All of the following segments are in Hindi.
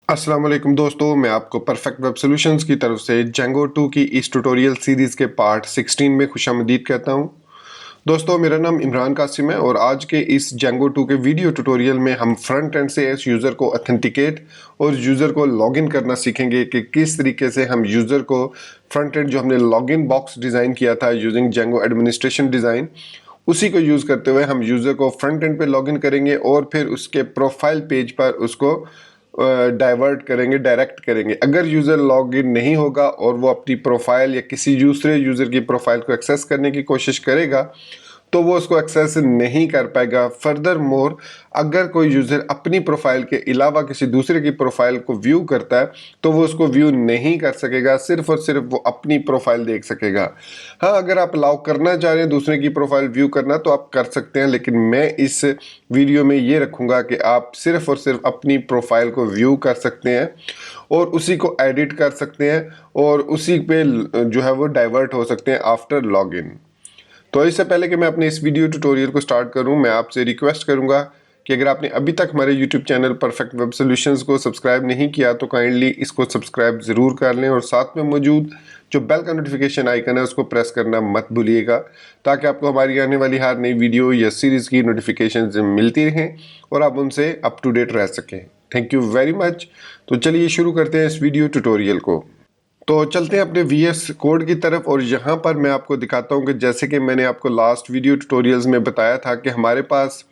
अस्सलाम वालेकुम दोस्तों, मैं आपको परफेक्ट वेब सॉल्यूशंस की तरफ से जेंगो 2 की इस ट्यूटोरियल सीरीज़ के पार्ट 16 में खुशामदीद कहता हूं। दोस्तों, मेरा नाम इमरान कासिम है और आज के इस जेंगो 2 के वीडियो ट्यूटोरियल में हम फ्रंट एंड से इस यूज़र को ऑथेंटिकेट और यूज़र को लॉगिन करना सीखेंगे कि किस तरीके से हम यूज़र को फ्रंट एंड जो हमने लॉगिन बॉक्स डिज़ाइन किया था यूजिंग जेंगो एडमिनिस्ट्रेशन डिज़ाइन, उसी को यूज़ करते हुए हम यूज़र को फ्रंट एंड पे लॉगिन करेंगे और फिर उसके प्रोफाइल पेज पर उसको डाइवर्ट करेंगे, डायरेक्ट करेंगे। अगर यूज़र लॉग इन नहीं होगा और वो अपनी प्रोफाइल या किसी दूसरे यूज़र की प्रोफाइल को एक्सेस करने की कोशिश करेगा तो वो उसको एक्सेस नहीं कर पाएगा। फर्दर मोर, अगर कोई यूज़र अपनी प्रोफाइल के अलावा किसी दूसरे की प्रोफाइल को व्यू करता है तो वो उसको व्यू नहीं कर सकेगा, सिर्फ और सिर्फ वो अपनी प्रोफाइल देख सकेगा। हाँ, अगर आप अलाउ करना चाह रहे हैं दूसरे की प्रोफाइल व्यू करना तो आप कर सकते हैं, लेकिन मैं इस वीडियो में ये रखूँगा कि आप सिर्फ और सिर्फ अपनी प्रोफाइल को व्यू कर सकते हैं और उसी को एडिट कर सकते हैं और उसी पे जो है वो डाइवर्ट हो सकते हैं आफ्टर लॉगिन। तो इससे पहले कि मैं अपने इस वीडियो ट्यूटोरियल को स्टार्ट करूं, मैं आपसे रिक्वेस्ट करूंगा कि अगर आपने अभी तक हमारे YouTube channel perfect web solutions को सब्सक्राइब नहीं किया तो काइंडली इसको सब्सक्राइब ज़रूर कर लें और साथ में मौजूद जो बेल का नोटिफिकेशन आइकन है उसको प्रेस करना मत भूलिएगा, ताकि आपको हमारी आने वाली हर नई वीडियो या सीरीज़ की नोटिफिकेशन मिलती रहें और आप उनसे अप टू डेट रह सकें। Thank you very much. तो चलिए शुरू करते हैं इस वीडियो ट्यूटोरियल को। तो चलते हैं अपने VS कोड की तरफ और यहाँ पर मैं आपको दिखाता हूँ कि जैसे कि मैंने आपको लास्ट वीडियो ट्यूटोरियल्स में बताया था कि हमारे पास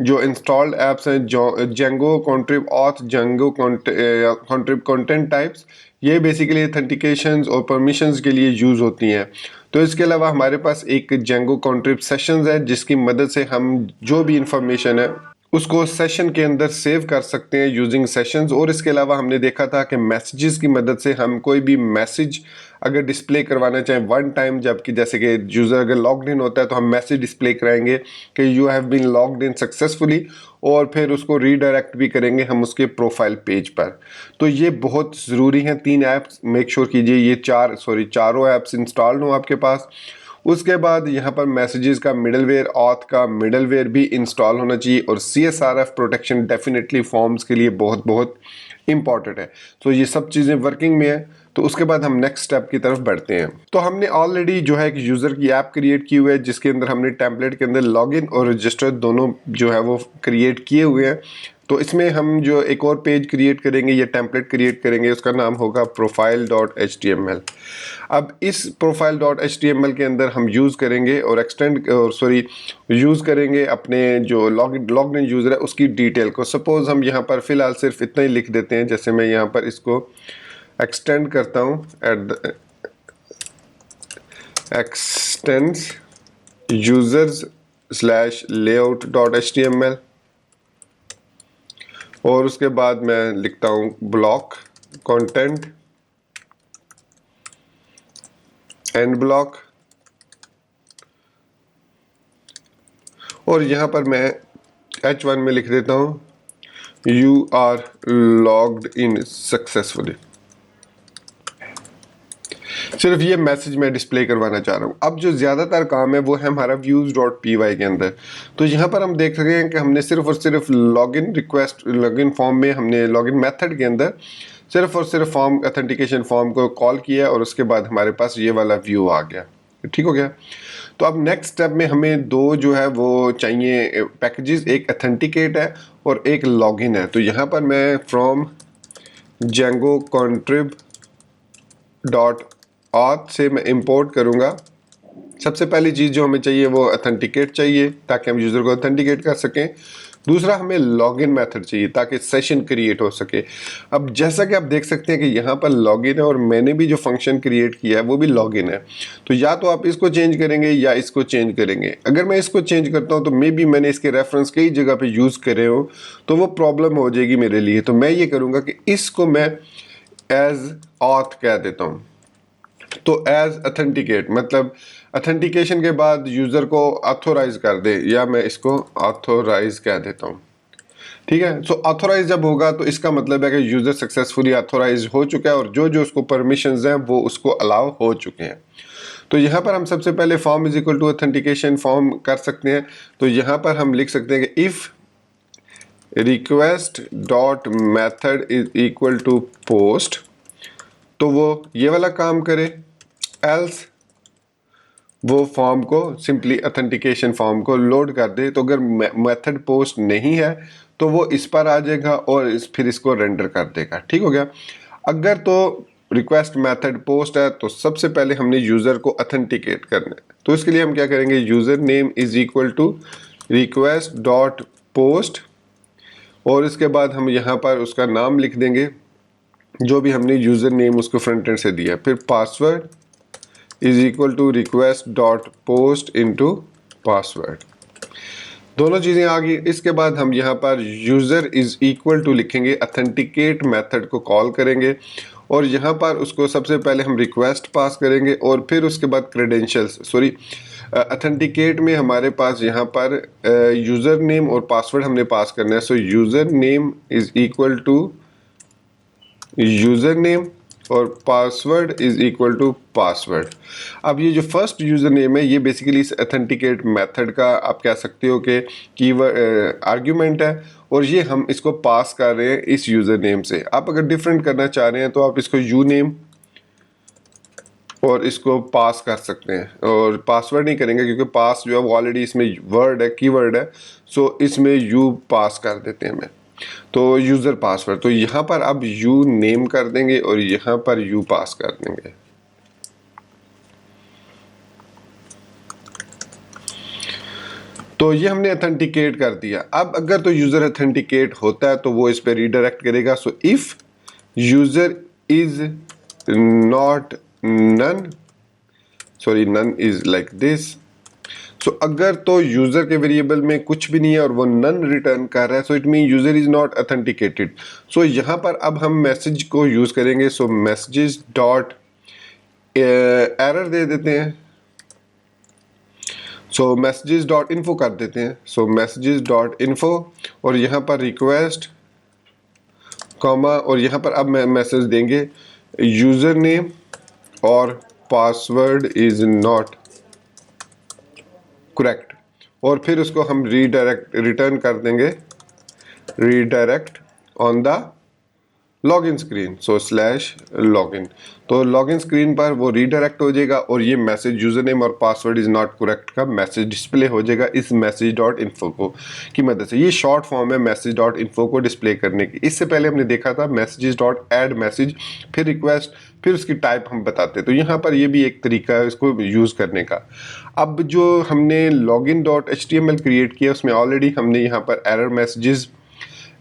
जो इंस्टॉल्ड ऐप्स हैं, जो Django contrib auth, Django contrib content types, ये बेसिकली ऑथेंटिकेशंस और परमिशंस के लिए यूज़ होती हैं। तो इसके अलावा हमारे पास एक जेंगो कॉन्ट्रिब सेशंस है जिसकी मदद से हम जो भी इंफॉर्मेशन है उसको सेशन के अंदर सेव कर सकते हैं यूजिंग सेशंस। और इसके अलावा हमने देखा था कि मैसेजेस की मदद से हम कोई भी मैसेज अगर डिस्प्ले करवाना चाहें वन टाइम, जबकि जैसे कि यूज़र अगर लॉग्ड इन होता है तो हम मैसेज डिस्प्ले कराएंगे कि you have been logged in successfully और फिर उसको रीडायरेक्ट भी करेंगे हम उसके प्रोफाइल पेज पर। तो ये बहुत ज़रूरी हैं। 3 ऐप्स मेक श्योर कीजिए ये चारों ऐप्स इंस्टॉल्ड हों आपके पास। उसके बाद यहाँ पर मैसेजेस का मिडलवेयर, ऑथ का मिडलवेयर भी इंस्टॉल होना चाहिए और CSRF प्रोटेक्शन डेफिनेटली फॉर्म्स के लिए बहुत बहुत इंपॉर्टेंट है। तो ये सब चीज़ें वर्किंग में है। तो उसके बाद हम नेक्स्ट स्टेप की तरफ बढ़ते हैं। तो हमने ऑलरेडी जो है एक यूज़र की ऐप क्रिएट की हुई है जिसके अंदर हमने टेम्पलेट के अंदर लॉगिन और रजिस्टर दोनों जो है वो क्रिएट किए हुए हैं। तो इसमें हम जो एक और पेज क्रिएट करेंगे या टेम्पलेट क्रिएट करेंगे उसका नाम होगा profile.html। अब इस profile.html के अंदर हम यूज़ करेंगे और यूज़ करेंगे अपने जो लॉग्ड इन यूज़र है उसकी डिटेल को। सपोज़ हम यहाँ पर फ़िलहाल सिर्फ इतना ही लिख देते हैं, जैसे मैं यहाँ पर इसको एक्सटेंड करता हूँ x tends users slash layout dot HTML और उसके बाद मैं लिखता हूँ ब्लॉक कंटेंट एंड ब्लॉक और यहाँ पर मैं H1 में लिख देता हूँ you are logged in successfully. सिर्फ ये मैसेज मैं डिस्प्ले करवाना चाह रहा हूँ। अब जो ज़्यादातर काम है वो है हमारा views.py के अंदर। तो यहाँ पर हम देख रहे हैं कि हमने सिर्फ और सिर्फ लॉगिन फॉर्म में हमने लॉगिन मेथड के अंदर सिर्फ और सिर्फ फॉर्म ऑथेंटिकेशन फॉर्म को कॉल किया और उसके बाद हमारे पास ये वाला व्यू आ गया। ठीक हो गया। तो अब नेक्स्ट स्टेप में हमें दो जो है वो चाहिए पैकेजेस, एक ऑथेंटिकेट है और एक लॉगिन है। तो यहाँ पर मैं फ्रॉम जेंगो कॉन्ट्रिब डॉट ऑथ से मैं इंपोर्ट करूँगा। सबसे पहली चीज़ जो हमें चाहिए वो ऑथेंटिकेट चाहिए ताकि हम यूज़र को ऑथेंटिकेट कर सकें। दूसरा हमें लॉगिन मेथड चाहिए ताकि सेशन क्रिएट हो सके। अब जैसा कि आप देख सकते हैं कि यहाँ पर लॉगिन है और मैंने भी जो फंक्शन क्रिएट किया है वो भी लॉगिन है। तो या तो आप इसको चेंज करेंगे या इसको चेंज करेंगे। अगर मैं इसको चेंज करता हूँ तो मे बी मैंने इसके रेफरेंस कई जगह पे यूज़ करे हो तो वो प्रॉब्लम हो जाएगी मेरे लिए। तो मैं ये करूँगा कि इसको मैं एज ऑथ कह देता हूँ। तो एज ऑथेंटिकेट मतलब ऑथेंटिकेशन के बाद यूज़र को ऑथोराइज कर दे, या मैं इसको ऑथोराइज कह देता हूँ। ठीक है। सो ऑथोराइज जब होगा तो इसका मतलब है कि यूज़र सक्सेसफुली ऑथोराइज हो चुका है और जो जो उसको परमिशंस हैं वो उसको अलाउ हो चुके हैं। तो यहाँ पर हम सबसे पहले form is equal to authentication form कर सकते हैं। तो यहाँ पर हम लिख सकते हैं कि if request dot method is equal to post, तो वो ये वाला काम करे। एल्स वो फॉर्म को सिंपली ऑथेंटिकेशन फॉर्म को लोड कर दे। तो अगर मेथड पोस्ट नहीं है तो वो इस पर आ जाएगा और फिर इसको रेंडर कर देगा। ठीक हो गया। अगर तो रिक्वेस्ट मेथड पोस्ट है तो सबसे पहले हमने यूज़र को ऑथेंटिकेट करना है। तो इसके लिए हम क्या करेंगे, user name is equal to request dot post, और इसके बाद हम यहाँ पर उसका नाम लिख देंगे जो भी हमने यूज़र नेम उसको फ्रंट एंड से दिया। फिर password is equal to request dot post into password, दोनों चीज़ें आ गई। इसके बाद हम यहाँ पर यूज़र इज इक्वल टू लिखेंगे, ऑथेंटिकेट मेथड को कॉल करेंगे और यहाँ पर उसको सबसे पहले हम रिक्वेस्ट पास करेंगे और फिर उसके बाद क्रेडेंशियल्स, सॉरी ऑथेंटिकेट में हमारे पास यहाँ पर यूज़र नेम और पासवर्ड हमने पास करना है। So user name is equal to user name और password is equal to password. अब ये जो फर्स्ट यूज़र नेम है ये बेसिकली इस ऑथेंटिकेट मेथड का आप कह सकते हो कि कीवर्ड आर्ग्यूमेंट है और ये हम इसको पास कर रहे हैं इस यूज़र नेम से। आप अगर डिफरेंट करना चाह रहे हैं तो आप इसको यू नेम और इसको पास कर सकते हैं, और पासवर्ड नहीं करेंगे क्योंकि पास जो है वो ऑलरेडी इसमें वर्ड है, कीवर्ड है। सो इसमें यू पास कर देते हैं हमें, तो यूज़र पासवर्ड। तो यहाँ पर अब यू नेम कर देंगे और यहाँ पर यू पास कर देंगे। तो ये हमने ऑथेंटिकेट कर दिया। अब अगर तो यूज़र ऑथेंटिकेट होता है तो वो इस पे रीडायरेक्ट करेगा। So if user is not none, sorry none is like this. So अगर तो यूज़र के वेरिएबल में कुछ भी नहीं है और वो नन रिटर्न कर रहा है, so it mean user is not authenticated. So यहाँ पर अब हम मैसेज को यूज़ करेंगे। सो मैसेजेस डॉट एरर दे देते हैं। सो मैसेजेस डॉट इन्फो कर देते हैं। सो मैसेजेस डॉट इन्फो और यहाँ पर रिक्वेस्ट कॉमा और यहाँ पर अब मैसेज देंगे यूज़र नेम और पासवर्ड इज नॉट करेक्ट, और फिर उसको हम रीडायरेक्ट रिटर्न कर देंगे redirect on the login screen. So slash login, तो लॉगिन स्क्रीन पर वो रीडायरेक्ट हो जाएगा और ये मैसेज यूज़र नेम और पासवर्ड इज़ नॉट करेक्ट का मैसेज डिस्प्ले हो जाएगा इस मैसेज डॉट इन्फो को की मदद से। ये शॉर्ट फॉर्म है मैसेज डॉट इन्फो को डिस्प्ले करने की। इससे पहले हमने देखा था मैसेजेस डॉट ऐड मैसेज, फिर रिक्वेस्ट, फिर उसकी टाइप हम बताते। तो यहाँ पर ये भी एक तरीका है इसको यूज़ करने का। अब जो हमने लॉगिन डॉट HTML क्रिएट किया उसमें ऑलरेडी हमने यहाँ पर एरर मैसेजेस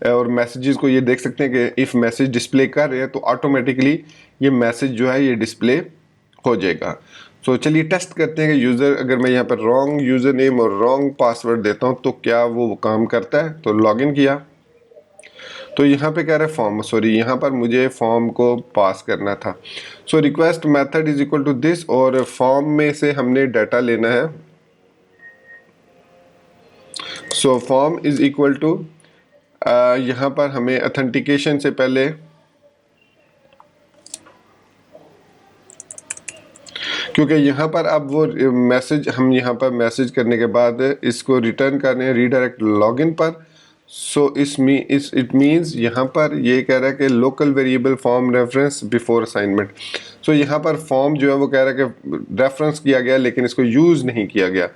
और मैसेजेस को ये देख सकते हैं कि इफ़ मैसेज डिस्प्ले कर रहे हैं तो ऑटोमेटिकली ये मैसेज जो है ये डिस्प्ले हो जाएगा। सो चलिए टेस्ट करते हैं कि यूज़र, अगर मैं यहाँ पर रॉन्ग यूज़र नेम और रॉन्ग पासवर्ड देता हूँ तो क्या वो काम करता है। तो लॉगिन किया तो यहाँ पे कह रहा है फॉर्म, सॉरी यहाँ पर मुझे फॉर्म को पास करना था। So request method is equal to this और फॉर्म में से हमने डाटा लेना है। So form is equal to यहाँ पर हमें ऑथेंटिकेशन से पहले क्योंकि यहाँ पर अब वो मैसेज हम यहाँ पर मैसेज करने के बाद इसको रिटर्न कर रहे हैं रीडायरेक्ट लॉगिन पर। सो इट मीन्स यहाँ पर ये कह रहा है कि local variable form reference before assignment. So यहाँ पर फॉर्म जो है वो कह रहा है कि रेफरेंस किया गया लेकिन इसको यूज़ नहीं किया गया।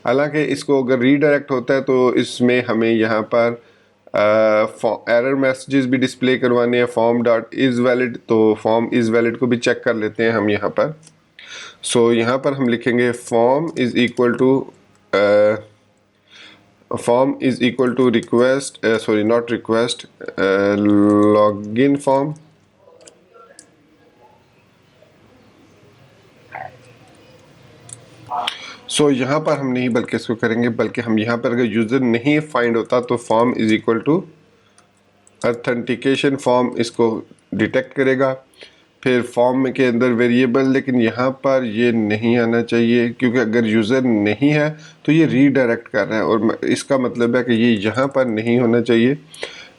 हालांकि इसको अगर रीडायरेक्ट होता है तो इसमें हमें यहाँ पर एरर मैसेजेस भी डिस्प्ले करवाने हैं। फॉर्म डॉट इज़ वैलिड, तो फॉर्म इज़ वैलिड को भी चेक कर लेते हैं हम यहाँ पर। सो यहाँ पर हम लिखेंगे form is equal to request, sorry not request, login form. So यहाँ पर हम नहीं बल्कि इसको करेंगे, बल्कि हम यहाँ पर अगर यूज़र नहीं फाइंड होता तो form is equal to authentication form इसको डिटेक्ट करेगा। फिर फॉर्म के अंदर वेरिएबल, लेकिन यहाँ पर ये नहीं आना चाहिए क्योंकि अगर यूज़र नहीं है तो ये रीडायरेक्ट कर रहा है और इसका मतलब है कि ये यहाँ पर नहीं होना चाहिए,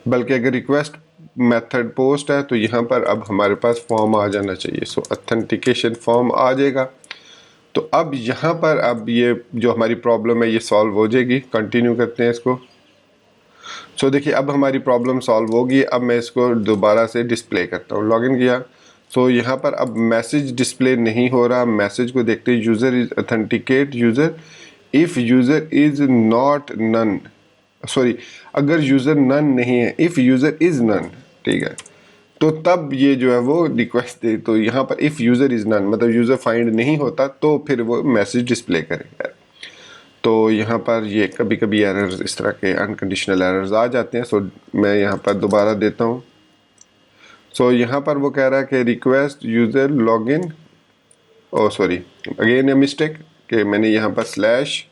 बल्कि अगर रिक्वेस्ट मेथड पोस्ट है तो यहाँ पर अब हमारे पास फॉर्म आ जाना चाहिए। सो ऑथेंटिकेशन फॉर्म आ जाएगा। तो अब यहाँ पर अब ये जो हमारी प्रॉब्लम है ये सॉल्व हो जाएगी। कंटिन्यू करते हैं इसको। सो देखिए अब हमारी प्रॉब्लम सॉल्व होगी। अब मैं इसको दोबारा से डिस्प्ले करता हूँ। लॉगिन किया, सो यहाँ पर अब मैसेज डिस्प्ले नहीं हो रहा। मैसेज को देखते हैं, user is authenticate user if user is not none, sorry अगर यूज़र नन नहीं है, इफ़ यूज़र इज़ नन, ठीक है, तो तब ये जो है वो रिक्वेस्ट दे। तो यहाँ पर इफ़ यूज़र इज़ नन मतलब यूज़र फाइंड नहीं होता तो फिर वो मैसेज डिस्प्ले करेगा। तो यहाँ पर ये कभी कभी एरर्स, इस तरह के अनकंडीशनल एरर्स आ जाते हैं। सो मैं यहाँ पर दोबारा देता हूँ। सो यहाँ पर वो कह रहा है कि request user login, oh sorry again a mistake कि मैंने यहाँ पर स्लैश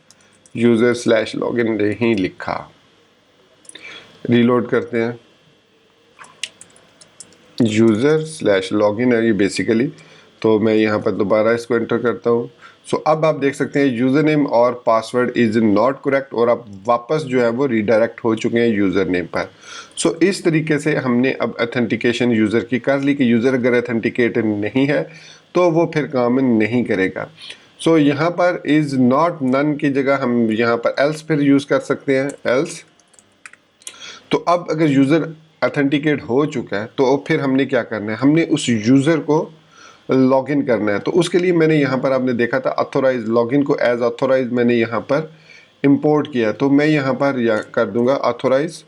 यूज़र स्लैश लॉगिन नहीं लिखा। रीलोड करते हैं, यूज़र स्लैश लॉगिन है ये बेसिकली। तो मैं यहाँ पर दोबारा इसको एंटर करता हूँ। सो अब आप देख सकते हैं यूज़र नेम और पासवर्ड इज़ नॉट करेक्ट, और अब वापस जो है वो रीडायरेक्ट हो चुके हैं यूज़र नेम पर। सो इस तरीके से हमने अब ऑथेंटिकेशन यूज़र की कर ली कि यूज़र अगर ऑथेंटिकेट नहीं है तो वो फिर काम नहीं करेगा। सो यहाँ पर इज़ नॉट नन की जगह हम यहाँ पर एल्स फिर यूज़ कर सकते हैं, एल्स। तो अब अगर यूज़र ऑथेंटिकेट हो चुका है तो फिर हमने क्या करना है, हमने उस यूज़र को लॉगिन करना है। तो उसके लिए मैंने यहाँ पर आपने देखा था ऑथोराइज, लॉगिन को एज ऑथोराइज मैंने यहाँ पर इंपोर्ट किया। तो मैं यहाँ पर कर दूंगा ऑथोराइज,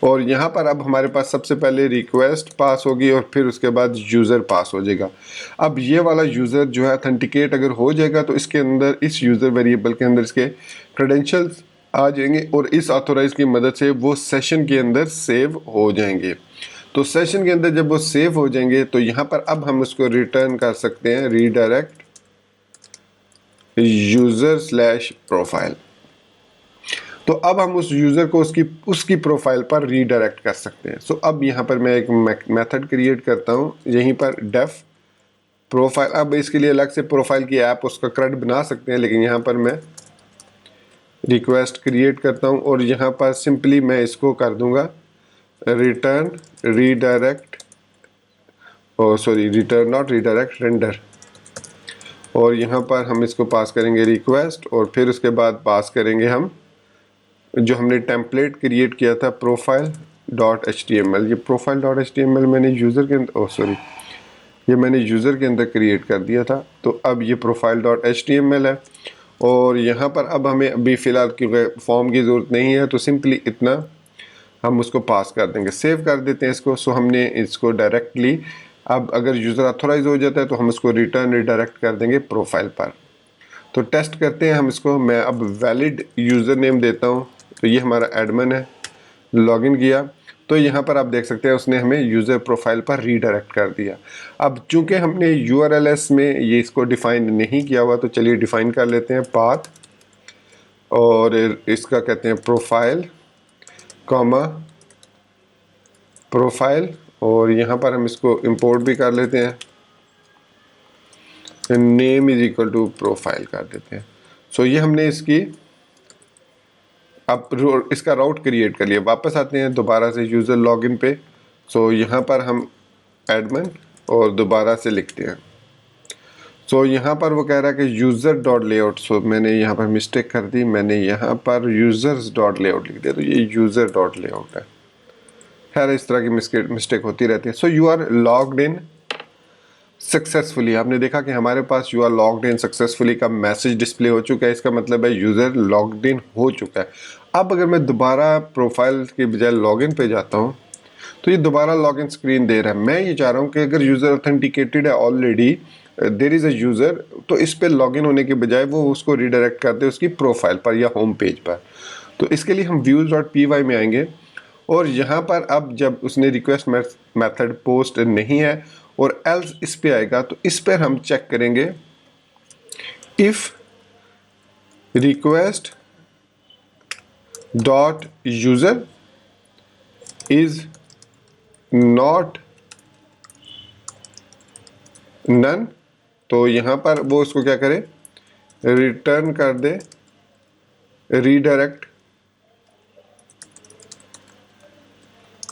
और यहाँ पर अब हमारे पास सबसे पहले रिक्वेस्ट पास होगी और फिर उसके बाद यूज़र पास हो जाएगा। अब ये वाला यूज़र जो है ऑथेंटिकेट अगर हो जाएगा तो इसके अंदर, इस यूज़र वेरिएबल के अंदर इसके क्रेडेंशियल्स आ जाएंगे और इस ऑथोराइज की मदद से वो सेशन के अंदर सेव हो जाएंगे। तो सेशन के अंदर जब वो सेव हो जाएंगे तो यहाँ पर अब हम उसको रिटर्न कर सकते हैं, रीडायरेक्ट यूज़र स्लैश प्रोफाइल। तो अब हम उस यूज़र को उसकी प्रोफाइल पर रीडायरेक्ट कर सकते हैं। सो अब यहाँ पर मैं एक मेथड क्रिएट करता हूँ, यहीं पर डेफ प्रोफाइल। अब इसके लिए अलग से प्रोफाइल की ऐप उसका क्रेड बना सकते हैं, लेकिन यहाँ पर मैं रिक्वेस्ट क्रिएट करता हूँ और यहाँ पर सिंपली मैं इसको कर दूँगा रिटर्न रीडायरेक्ट, और sorry return not redirect, render. और यहाँ पर हम इसको पास करेंगे रिक्वेस्ट, और फिर उसके बाद पास करेंगे हम जो हमने टेम्पलेट क्रिएट किया था प्रोफाइल डॉट HTML। ये प्रोफाइल डॉट HTML मैंने यूज़र के अंदर, सॉरी ये मैंने यूज़र के अंदर क्रिएट कर दिया था। तो अब ये प्रोफाइल डॉट HTML है, और यहाँ पर अब हमें अभी फ़िलहाल क्योंकि फॉर्म की ज़रूरत नहीं है तो सिंपली इतना हम उसको पास कर देंगे, सेव कर देते हैं इसको। सो हमने इसको डायरेक्टली, अब अगर यूज़र ऑथोराइज हो जाता है तो हम इसको रिटर्न रिडायरेक्ट कर देंगे प्रोफाइल पर। तो टेस्ट करते हैं हम इसको। मैं अब वैलिड यूज़र नेम देता हूँ, तो ये हमारा एडमिन है। लॉगिन किया तो यहाँ पर आप देख सकते हैं उसने हमें यूज़र प्रोफाइल पर रीडायरेक्ट कर दिया। अब चूंकि हमने URLs में ये इसको डिफ़ाइन नहीं किया हुआ तो चलिए डिफ़ाइन कर लेते हैं, पाथ, और इसका कहते हैं प्रोफाइल कॉमा प्रोफाइल, और यहाँ पर हम इसको इंपोर्ट भी कर लेते हैं, name is equal to profile कर देते हैं। सो ये हमने इसकी अब इसका राउट क्रिएट कर लिया। वापस आते हैं दोबारा से यूज़र लॉगिन पे। सो यहाँ पर हम एडमिन और दोबारा से लिखते हैं। सो यहाँ पर वो कह रहा है कि यूज़र डॉट लेआउट। सो मैंने यहाँ पर मिस्टेक कर दी, मैंने यहाँ पर यूज़र्स डॉट लेआउट लिख दिया, तो ये यूज़र डॉट लेआउट है। खैर इस तरह की मिस्टेक होती रहती है। So you are logged in successfully. आपने देखा कि हमारे पास you are logged in successfully का मैसेज डिस्प्ले हो चुका है। इसका मतलब है यूज़र लॉग्ड इन हो चुका है। अब अगर मैं दोबारा प्रोफाइल के बजाय लॉगिन पे जाता हूँ तो ये दोबारा लॉगिन स्क्रीन दे रहा है। मैं ये चाह रहा हूँ कि अगर यूज़र ऑथेंटिकेटेड है already, there is a user, तो इस पे लॉगिन होने के बजाय वो उसको रीडायरेक्ट करते उसकी प्रोफाइल पर या होम पेज पर। तो इसके लिए हम views.py में आएंगे, और यहाँ पर अब जब उसने रिक्वेस्ट मेथड पोस्ट नहीं है और एल्स इस पे आएगा तो इस पर हम चेक करेंगे if request dot user is not none, तो यहाँ पर वो उसको क्या करे, रिटर्न कर दे redirect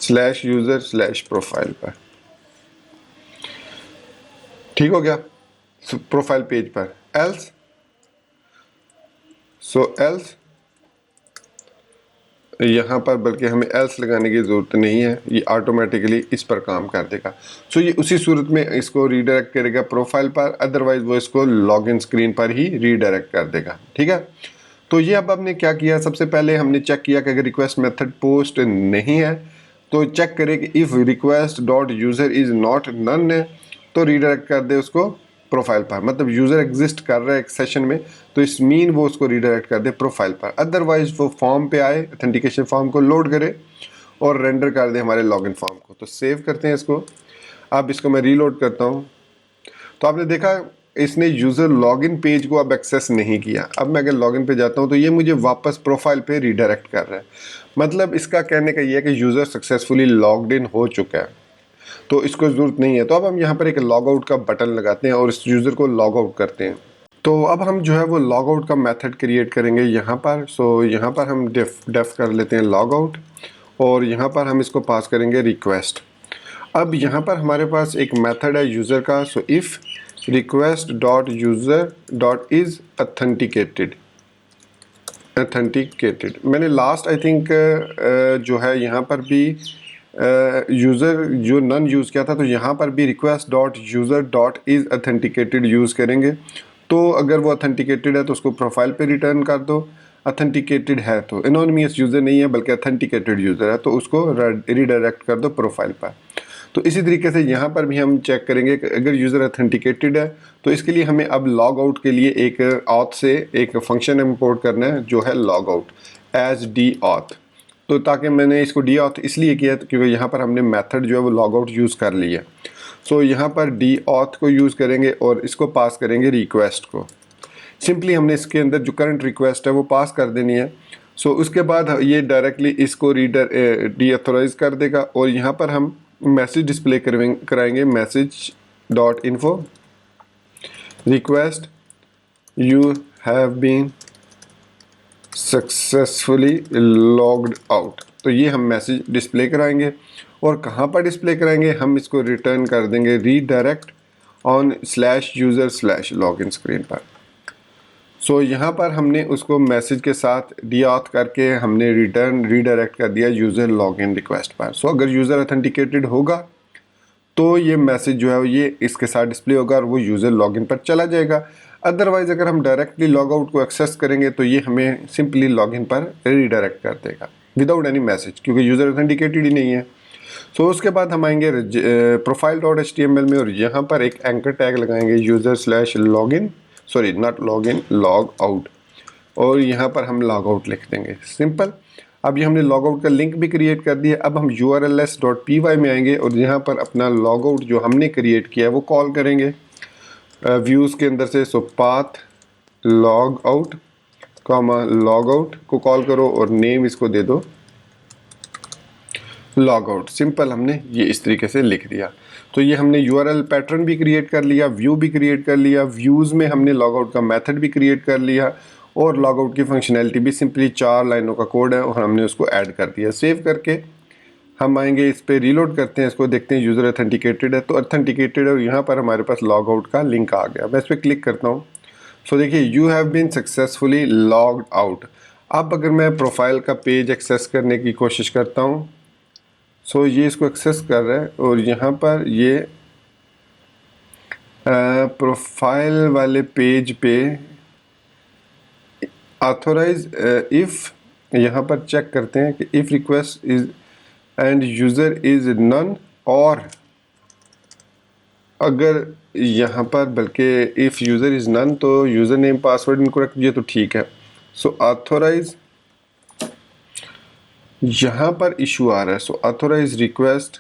slash user slash profile पर। ठीक हो गया प्रोफाइल पेज पर। एल्स, सो एल्स यहाँ पर बल्कि हमें एल्स लगाने की ज़रूरत नहीं है, ये ऑटोमेटिकली इस पर काम कर देगा। सो ये उसी सूरत में इसको रीडायरेक्ट करेगा प्रोफाइल पर, अदरवाइज वो इसको लॉगिन स्क्रीन पर ही रीडायरेक्ट कर देगा। ठीक है, तो ये अब हमने क्या किया, सबसे पहले हमने चेक किया कि अगर रिक्वेस्ट मेथड पोस्ट नहीं है तो चेक करें कि if request dot user is not none है तो रीडायरेक्ट कर दे उसको प्रोफाइल पर, मतलब यूज़र एग्जिस्ट कर रहा है एक सेशन में तो इस मीन वो उसको रीडायरेक्ट कर दे प्रोफाइल पर। अदरवाइज वो फॉर्म पे आए, ऑथेंटिकेशन फॉर्म को लोड करे और रेंडर कर दे हमारे लॉगिन फॉर्म को। तो सेव करते हैं इसको। अब इसको मैं रीलोड करता हूँ तो आपने देखा इसने यूज़र लॉगिन पेज को अब एक्सेस नहीं किया। अब मैं अगर लॉगिन पे जाता हूँ तो ये मुझे वापस प्रोफाइल पे रीडायरेक्ट कर रहा है। मतलब इसका कहने का ये है कि यूज़र सक्सेसफुली लॉग्ड इन हो चुका है, तो इसको ज़रूरत नहीं है। तो अब हम यहाँ पर एक लॉग आउट का बटन लगाते हैं और इस यूज़र को लॉग आउट करते हैं। तो अब हम जो है वो लॉग आउट का मेथड क्रिएट करेंगे यहाँ पर। सो यहाँ पर हम डेफ कर लेते हैं लॉग आउट और यहाँ पर हम इसको पास करेंगे रिक्वेस्ट। अब यहाँ पर हमारे पास एक मेथड है यूज़र का। So if request dot user dot is authenticated मैंने लास्ट आई थिंक जो है यहाँ पर भी यूज़र जो नन यूज़ किया था, तो यहाँ पर भी request dot user dot is authenticated use करेंगे। तो अगर वो ऑथेंटिकेटेड है तो उसको प्रोफाइल पे रिटर्न कर दो, ऑथेंटिकेटेड है तो एनोनिमस यूज़र नहीं है बल्कि ऑथेंटिकेटेड यूज़र है तो उसको रीडायरेक्ट कर दो प्रोफाइल पर। तो इसी तरीके से यहाँ पर भी हम चेक करेंगे कि अगर यूज़र ऑथेंटिकेटेड है तो इसके लिए हमें अब लॉग आउट के लिए एक ऑथ से एक फंक्शन इंपोर्ट करना है जो है log out as D auth. तो ताकि मैंने इसको डी ऑथ इसलिए किया क्योंकि यहाँ पर हमने मेथड जो है वो लॉग आउट यूज़ कर लिया। सो यहाँ पर डी ऑथ को यूज़ करेंगे और इसको पास करेंगे रिक्वेस्ट को। सिंपली हमने इसके अंदर जो करंट रिक्वेस्ट है वो पास कर देनी है। सो उसके बाद ये डायरेक्टली इसको डी ऑथोराइज कर देगा और यहाँ पर हम मैसेज डिस्प्ले कराएंगे message dot info request you have been successfully logged out. तो ये हम मैसेज डिस्प्ले कराएंगे और कहाँ पर डिस्प्ले कराएंगे, हम इसको रिटर्न कर देंगे redirect on slash user slash login screen पर। सो यहाँ पर हमने उसको मैसेज के साथ डी ऑथ करके हमने रीडायरेक्ट कर दिया यूज़र लॉगिन रिक्वेस्ट पर। सो अगर यूज़र ऑथेंटिकेटेड होगा तो ये मैसेज जो है ये इसके साथ डिस्प्ले होगा और वो यूज़र लॉगिन पर चला जाएगा। अदरवाइज़ अगर हम डायरेक्टली लॉग आउट को एक्सेस करेंगे तो ये हमें सिंपली लॉगिन पर रीडायरेक्ट कर देगा विदाउट एनी मैसेज, क्योंकि यूज़र ऑथेंटिकेटेड ही नहीं है। सो उसके बाद हम आएंगे प्रोफाइल डॉट HTML में और यहाँ पर एक एंकर टैग लगाएंगे user slash login, sorry not login, log out, और यहाँ पर हम लॉग आउट लिख देंगे, सिंपल। अब ये हमने लॉग आउट का लिंक भी क्रिएट कर दिया। अब हम urls.py में आएंगे और यहाँ पर अपना लॉग आउट जो हमने क्रिएट किया है वो कॉल करेंगे व्यूज़ के अंदर से। So path log out comma log out को कॉल करो और नेम इसको दे दो लॉग आउट। सिंपल हमने ये इस तरीके से लिख दिया। तो ये हमने URL पैटर्न भी क्रिएट कर लिया, व्यू भी क्रिएट कर लिया, व्यूज़ में हमने लॉग आउट का मेथड भी क्रिएट कर लिया और लॉग आउट की फंक्शनैलिटी भी सिंपली 4 लाइनों का कोड है और हमने उसको ऐड कर दिया। सेव करके हम आएंगे इस पर, रीलोड करते हैं इसको, देखते हैं यूज़र ऑथेंटिकेटेड है तो ऑथेंटिकेटेड है और यहाँ पर हमारे पास लॉग आउट का लिंक आ गया। मैं इस पर क्लिक करता हूँ। सो देखिए you have been successfully logged out. अब अगर मैं प्रोफाइल का पेज एक्सेस करने की कोशिश करता हूँ, सो ये इसको एक्सेस कर रहा है और यहाँ पर ये प्रोफाइल वाले पेज पे ऑथोराइज इफ़, यहाँ पर चेक करते हैं कि if request is and user is none, और अगर यहाँ पर बल्कि इफ़ यूज़र इज़ नन तो यूज़र नेम पासवर्ड इनकरेक्ट, ये तो ठीक है। सो ऑथोराइज यहाँ पर इशू आ रहा है। सो ऑथोराइज रिक्वेस्ट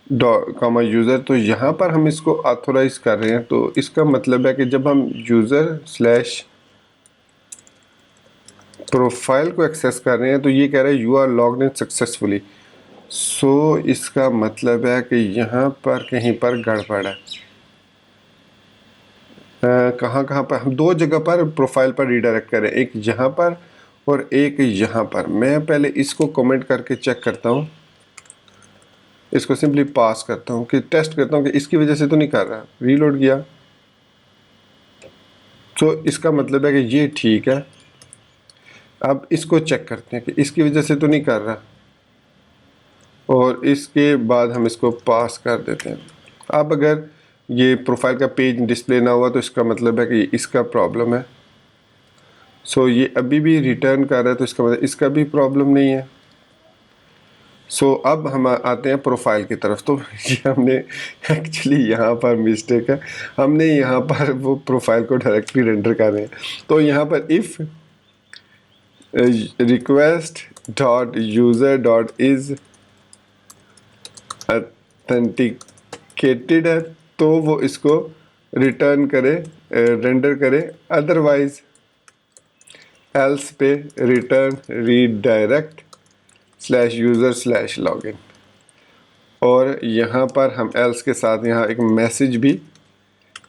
कॉमा यूज़र, तो यहाँ पर हम इसको ऑथोराइज कर रहे हैं। तो इसका मतलब है कि जब हम यूज़र स्लैश प्रोफाइल को एक्सेस कर रहे हैं तो ये कह रहा है you are logged in successfully. So इसका मतलब है कि यहाँ पर कहीं पर गड़बड़ है। कहाँ पर हम 2 जगह पर प्रोफाइल पर रीडायरेक्ट करें, एक यहाँ पर और एक यहाँ पर। मैं पहले इसको कमेंट करके चेक करता हूँ, इसको सिंपली पास करता हूँ कि टेस्ट करता हूँ कि इसकी वजह से तो नहीं कर रहा। रीलोड किया तो इसका मतलब है कि ये ठीक है। अब इसको चेक करते हैं कि इसकी वजह से तो नहीं कर रहा, और इसके बाद हम इसको पास कर देते हैं। अब अगर ये प्रोफाइल का पेज डिस्प्ले ना हुआ तो इसका मतलब है कि इसका प्रॉब्लम है। सो ये अभी भी रिटर्न कर रहा है तो इसका मतलब इसका भी प्रॉब्लम नहीं है। सो अब हम आते हैं प्रोफाइल की तरफ। तो ये हमने एक्चुअली यहाँ पर मिस्टेक है, हमने यहाँ पर वो प्रोफाइल को डायरेक्टली रेंडर कर रहे हैं। तो यहाँ पर if request dot user dot is authenticated है तो वो इसको रिटर्न करे, रेंडर करे, अदरवाइज एल्स पे return redirect slash user slash login. और यहाँ पर हम एल्स के साथ यहाँ एक मैसेज भी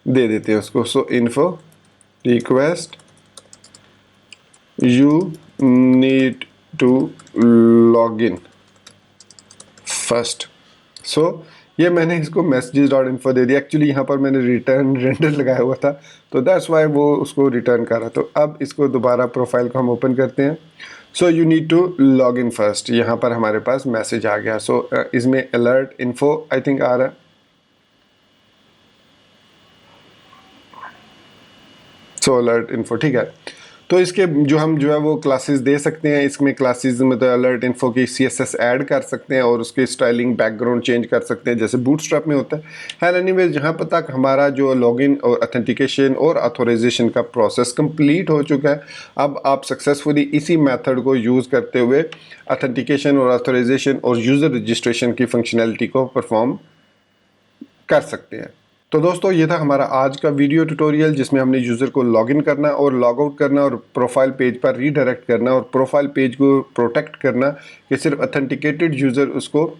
दे देते हैं उसको। So info request you need to login first. So ये मैंने इसको मैसेजेस डॉट इन्फो दे दिया। एक्चुअली यहाँ पर मैंने रिटर्न रेंडर लगाया हुआ था तो दैट्स वाई वो उसको रिटर्न कर रहा। तो अब इसको दोबारा प्रोफाइल को हम ओपन करते हैं। So you need to log in first, यहाँ पर हमारे पास मैसेज आ गया। सो इसमें अलर्ट इन्फो आई थिंक आ रहा है। सो अलर्ट इन्फो ठीक है। तो इसके जो है वो क्लासेस दे सकते हैं। इसमें क्लासेस में तो अलर्ट इन्फो की CSS ऐड कर सकते हैं और उसके स्टाइलिंग बैकग्राउंड चेंज कर सकते हैं जैसे बूटस्ट्रैप में होता है। एनीवेज जहाँ पर तक हमारा जो लॉगिन और ऑथेंटिकेशन और ऑथोराइजेशन का प्रोसेस कंप्लीट हो चुका है। अब आप सक्सेसफुली इसी मेथड को यूज़ करते हुए ऑथेंटिकेशन और ऑथोराइजेशन और यूज़र रजिस्ट्रेशन की फंक्शनैलिटी को परफॉर्म कर सकते हैं। तो दोस्तों ये था हमारा आज का वीडियो ट्यूटोरियल जिसमें हमने यूज़र को लॉगिन करना और लॉग आउट करना और प्रोफाइल पेज पर रीडायरेक्ट करना और प्रोफाइल पेज को प्रोटेक्ट करना कि सिर्फ ऑथेंटिकेटेड यूज़र उसको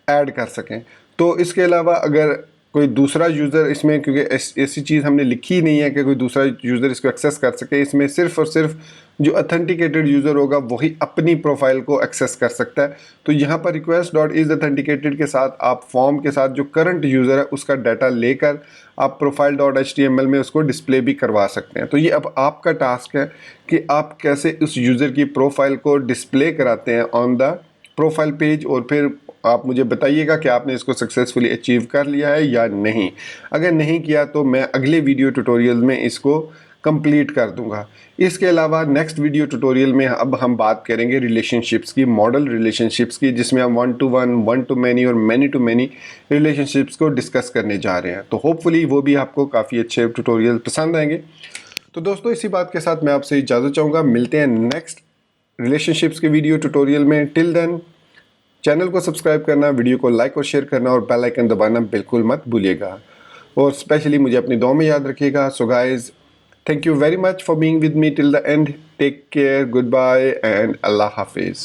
ऐड कर सकें। तो इसके अलावा अगर कोई दूसरा यूज़र इसमें, क्योंकि ऐसी चीज़ हमने लिखी ही नहीं है कि कोई दूसरा यूज़र इसको एक्सेस कर सके, इसमें सिर्फ और सिर्फ जो ऑथेंटिकेटेड यूज़र होगा वही अपनी प्रोफाइल को एक्सेस कर सकता है। तो यहाँ पर रिक्वेस्ट डॉट इज़ ऑथेंटिकेटेड के साथ आप फॉर्म के साथ जो करंट यूज़र है उसका डाटा लेकर आप प्रोफाइल डॉट HTML में उसको डिस्प्ले भी करवा सकते हैं। तो ये अब आपका टास्क है कि आप कैसे उस यूज़र की प्रोफाइल को डिस्प्ले कराते हैं ऑन द प्रोफाइल पेज, और फिर आप मुझे बताइएगा कि आपने इसको सक्सेसफुली अचीव कर लिया है या नहीं। अगर नहीं किया तो मैं अगले वीडियो ट्यूटोरियल में इसको कंप्लीट कर दूंगा। इसके अलावा नेक्स्ट वीडियो ट्यूटोरियल में अब हम बात करेंगे रिलेशनशिप्स की, मॉडल रिलेशनशिप्स की, जिसमें हम 1 to 1, 1 to many और many to many रिलेशनशिप्स को डिस्कस करने जा रहे हैं। तो होपफुली वो भी आपको काफ़ी अच्छे ट्यूटोरियल पसंद आएंगे। तो दोस्तों इसी बात के साथ मैं आपसे इजाज़त चाहूँगा। मिलते हैं नेक्स्ट रिलेशनशिप्स के वीडियो ट्यूटोरियल में। टिल देन चैनल को सब्सक्राइब करना, वीडियो को लाइक और शेयर करना और बेल आइकन दबाना बिल्कुल मत भूलिएगा, और स्पेशली मुझे अपनी दुआ में याद रखिएगा। So guys, thank you very much for being with me till the end. Take care, goodbye and Allah Hafiz.